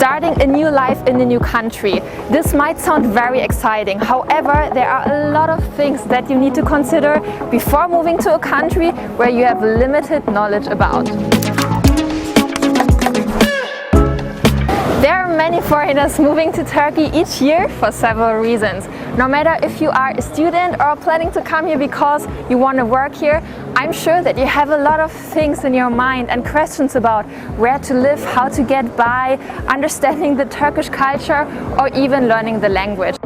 Starting a new life in a new country. This might sound very exciting. However, there are a lot of things that you need to consider before moving to a country where you have limited knowledge about. There are many foreigners moving to Turkey each year for several reasons. No matter if you are a student or planning to come here because you want to work here, I'm sure that you have a lot of things in your mind and questions about where to live, how to get by, understanding the Turkish culture, or even learning the language.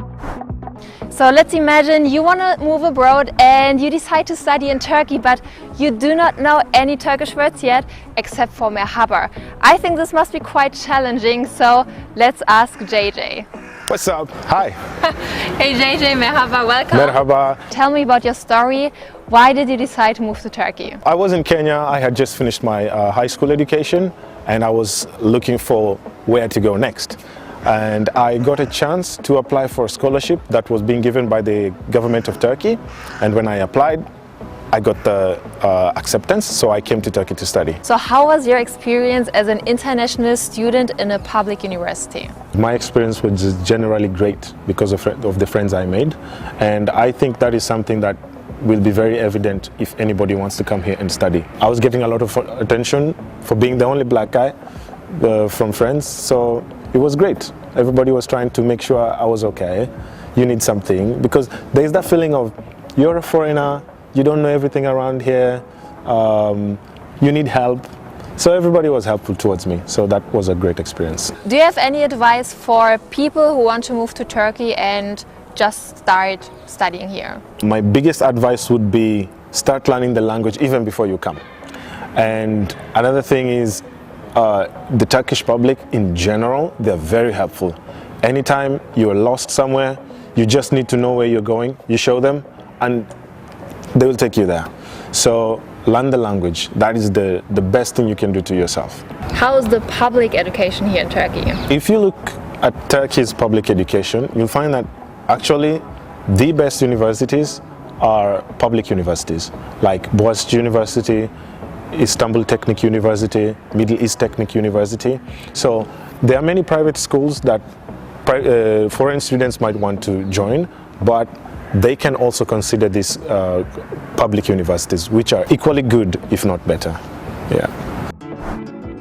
So let's imagine you want to move abroad and you decide to study in Turkey, but you do not know any Turkish words yet except for merhaba. I think this must be quite challenging, so let's ask JJ. What's up? Hi. Hey JJ, merhaba, welcome. Merhaba. Tell me about your story. Why did you decide to move to Turkey? I was in Kenya. I had just finished my high school education and I was looking for where to go next. And I got a chance to apply for a scholarship that was being given by the government of Turkey. And when I applied, I got the acceptance, so I came to Turkey to study. So how was your experience as an international student in a public university? My experience was generally great because of the friends I made. And I think that is something that will be very evident if anybody wants to come here and study. I was getting a lot of attention for being the only black guy from friends, so it was great. Everybody was trying to make sure I was okay. You need something, because there's that feeling of you're a foreigner, you don't know everything around here, you need help. So everybody was helpful towards me, so that was a great experience. Do you have any advice for people who want to move to Turkey and just start studying here? My biggest advice would be start learning the language even before you come. And another thing is the Turkish public in general, they're very helpful. Anytime you're lost somewhere, you just need to know where you're going, you show them and they will take you there. So learn the language. That is the best thing you can do to yourself. How is the public education here in Turkey? If you look at Turkey's public education, you'll find that actually the best universities are public universities, like Boğaziçi University, Istanbul Technic University, Middle East Technic University. So there are many private schools that foreign students might want to join, but they can also consider these public universities, which are equally good, if not better. Yeah.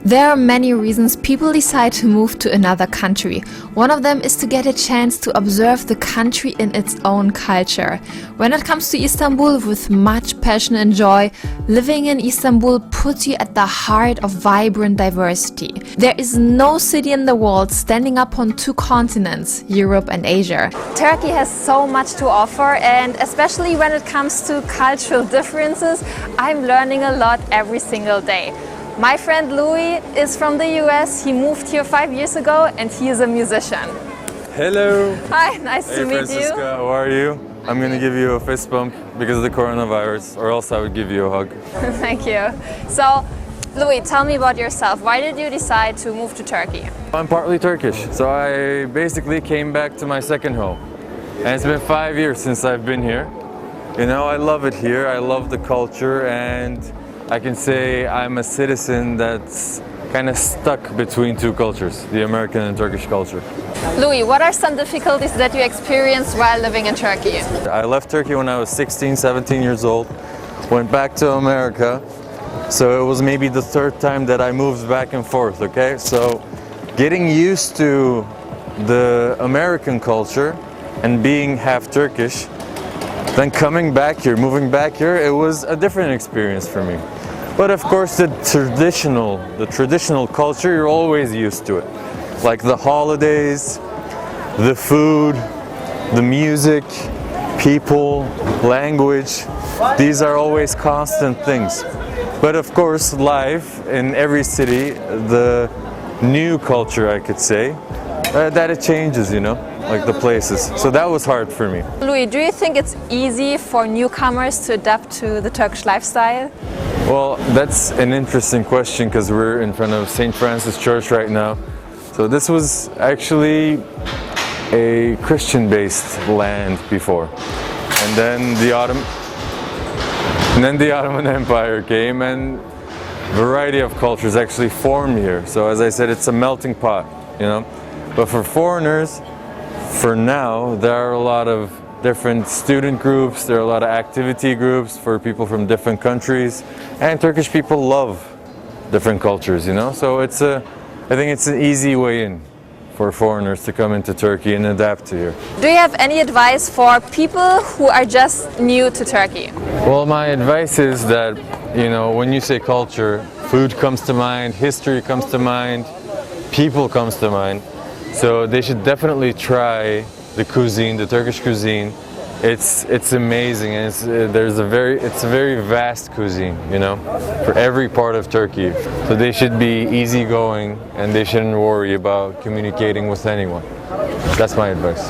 There are many reasons people decide to move to another country. One of them is to get a chance to observe the country in its own culture. When it comes to Istanbul, with much passion and joy, living in Istanbul puts you at the heart of vibrant diversity. There is no city in the world standing up on two continents, Europe and Asia. Turkey has so much to offer, and especially when it comes to cultural differences, I'm learning a lot every single day. My friend Louis is from the US. He moved here 5 years ago and he is a musician. Hello. Hi, nice to meet Francisca, you. how are you? I'm going to give you a fist bump because of the coronavirus, or else I would give you a hug. Thank you. So, Louis, tell me about yourself. Why did you decide to move to Turkey? I'm partly Turkish, so I basically came back to my second home. And it's been 5 years since I've been here. You know, I love it here. I love the culture, and I can say I'm a citizen that's kind of stuck between two cultures, the American and Turkish culture. Louis, what are some difficulties that you experienced while living in Turkey? I left Turkey when I was 16, 17 years old, went back to America, so it was maybe the third time that I moved back and forth, okay? So getting used to the American culture and being half Turkish, then coming back here, moving back here, it was a different experience for me. But of course the traditional culture, you're always used to it. Like the holidays, the food, the music, people, language, these are always constant things. But of course life in every city, the new culture I could say, that it changes, you know, like the places. So that was hard for me. Louis, do you think it's easy for newcomers to adapt to the Turkish lifestyle? Well, that's an interesting question because we're in front of St. Francis Church right now. So this was actually a Christian-based land before. And then the Ottoman Empire came and a variety of cultures actually formed here. So as I said, it's a melting pot. you know. But for foreigners, for now, there are a lot of different student groups, there are a lot of activity groups for people from different countries, and Turkish people love different cultures, you know. So I think it's an easy way in for foreigners to come into Turkey and adapt to here. Do you have any advice for people who are just new to Turkey? Well, my advice is that, you know, when you say culture, food comes to mind, history comes to mind, people comes to mind. So they should definitely try the cuisine, the Turkish cuisine. It's amazing, and it's a very vast cuisine, you know, for every part of Turkey. So they should be easygoing, and they shouldn't worry about communicating with anyone. That's my advice.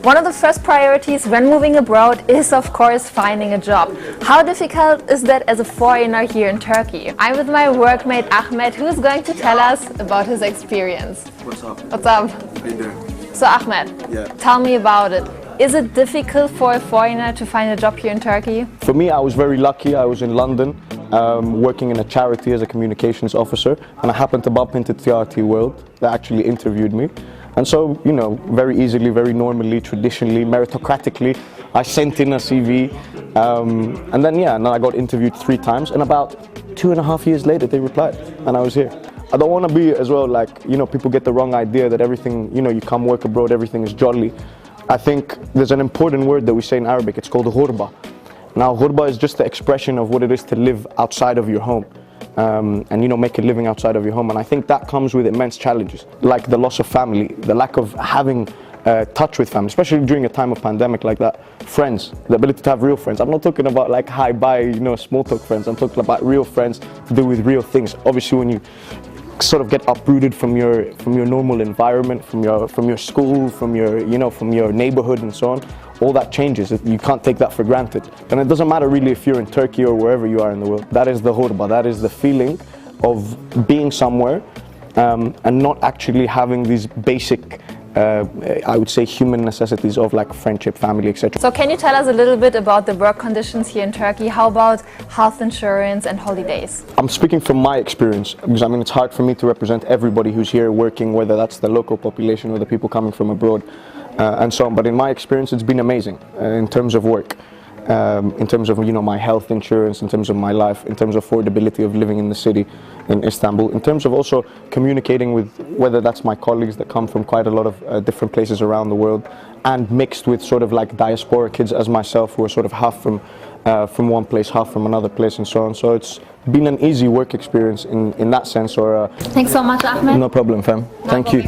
One of the first priorities when moving abroad is, of course, finding a job. How difficult is that as a foreigner here in Turkey? I'm with my workmate Ahmed, who's going to tell us about his experience. What's up? What's up? How you doing? So Ahmed, Yeah. tell me about it. Is it difficult for a foreigner to find a job here in Turkey? For me, I was very lucky. I was in London working in a charity as a communications officer, and I happened to bump into TRT World that actually interviewed me. And so, you know, very easily, very normally, traditionally, meritocratically, I sent in a CV, and then I got interviewed 3 times, and about 2.5 years later they replied, and I was here. I don't want to be as well like, you know, people get the wrong idea that everything, you know, you come work abroad, everything is jolly. I think there's an important word that we say in Arabic, it's called ghurba. Now, ghurba is just the expression of what it is to live outside of your home. And, you know, make a living outside of your home. And I think that comes with immense challenges, like the loss of family, the lack of having touch with family, especially during a time of pandemic like that. Friends, the ability to have real friends. I'm not talking about like hi, bye, you know, small talk friends. I'm talking about real friends to do with real things. Obviously, when you sort of get uprooted from your normal environment, from your school, from your neighborhood and so on, all that changes. You can't take that for granted. And it doesn't matter really if you're in Turkey or wherever you are in the world. That is the ghurba, that is the feeling of being somewhere and not actually having these basic I would say human necessities of like friendship, family, etc. So can you tell us a little bit about the work conditions here in Turkey? How about health insurance and holidays? I'm speaking from my experience because I mean it's hard for me to represent everybody who's here working, whether that's the local population or the people coming from abroad and so on. But in my experience, it's been amazing in terms of work. In terms of, you know, my health insurance, in terms of my life, in terms of affordability of living in the city in Istanbul, in terms of also communicating with whether that's my colleagues that come from quite a lot of different places around the world and mixed with sort of like diaspora kids as myself who are sort of half from one place, half from another place and so on. So it's been an easy work experience in that sense. Thanks so much, Ahmed. No problem, fam. Thank you.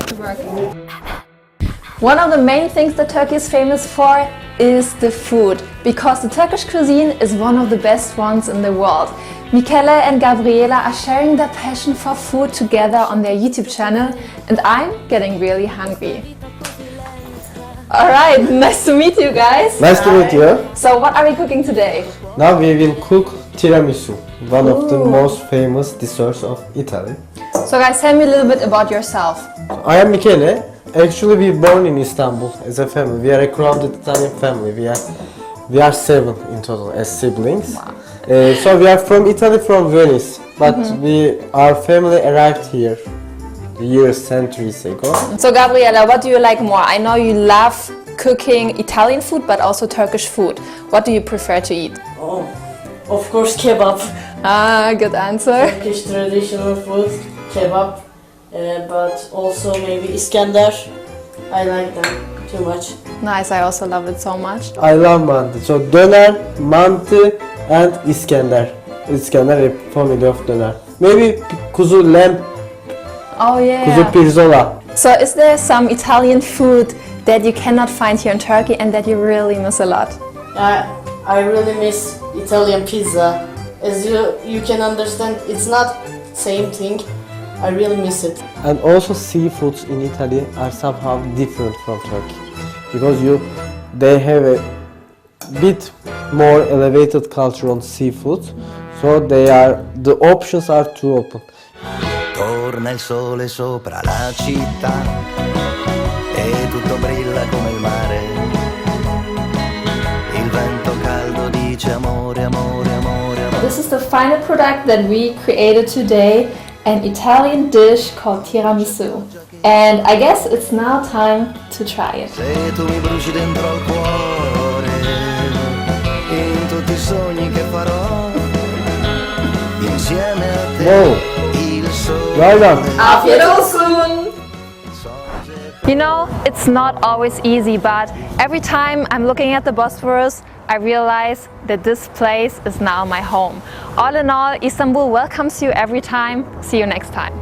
One of the main things that Turkey is famous for is the food, because the Turkish cuisine is one of the best ones in the world. Michele and Gabriela are sharing their passion for food together on their YouTube channel, and I'm getting really hungry. Alright, nice to meet you guys. Nice to meet you. So what are we cooking today? Now we will cook tiramisu, one of the most famous desserts of Italy. So guys, tell me a little bit about yourself. I am Michele. Actually, we born in Istanbul as a family. We are a crowded Italian family. We are 7 in total as siblings. Wow. So we are from Italy, from Venice, but our family arrived here years, centuries ago. So Gabriela, what do you like more? I know you love cooking Italian food, but also Turkish food. What do you prefer to eat? Oh, of course kebab. Ah, good answer. Turkish traditional food, kebab. But also maybe Iskender. I like them too much. Nice, I also love it so much. I love mantı. So döner, mantı and Iskender. Iskender, a family of döner. Maybe kuzu lamb, Oh kuzu yeah. pirzola. So is there some Italian food that you cannot find here in Turkey and that you really miss a lot? I really miss Italian pizza. As you can understand, it's not same thing. I really miss it. And also seafoods in Italy are somehow different from Turkey because they have a bit more elevated culture on seafood, so the options are too open. Torna il sole sopra la città e tutto brilla come il mare. Il vento caldo dice amore, amore, amore, amore. This is the final product that we created today. an Italian dish called tiramisu. And I guess it's now time to try it. Se tu mi bruci dentro al cuore, in tutti i sogni che farò, insieme a te, Wow. il sole. Well done. Afiyet olsun! You know, it's not always easy, but every time I'm looking at the Bosphorus, I realize that this place is now my home. All in all, Istanbul welcomes you every time. See you next time.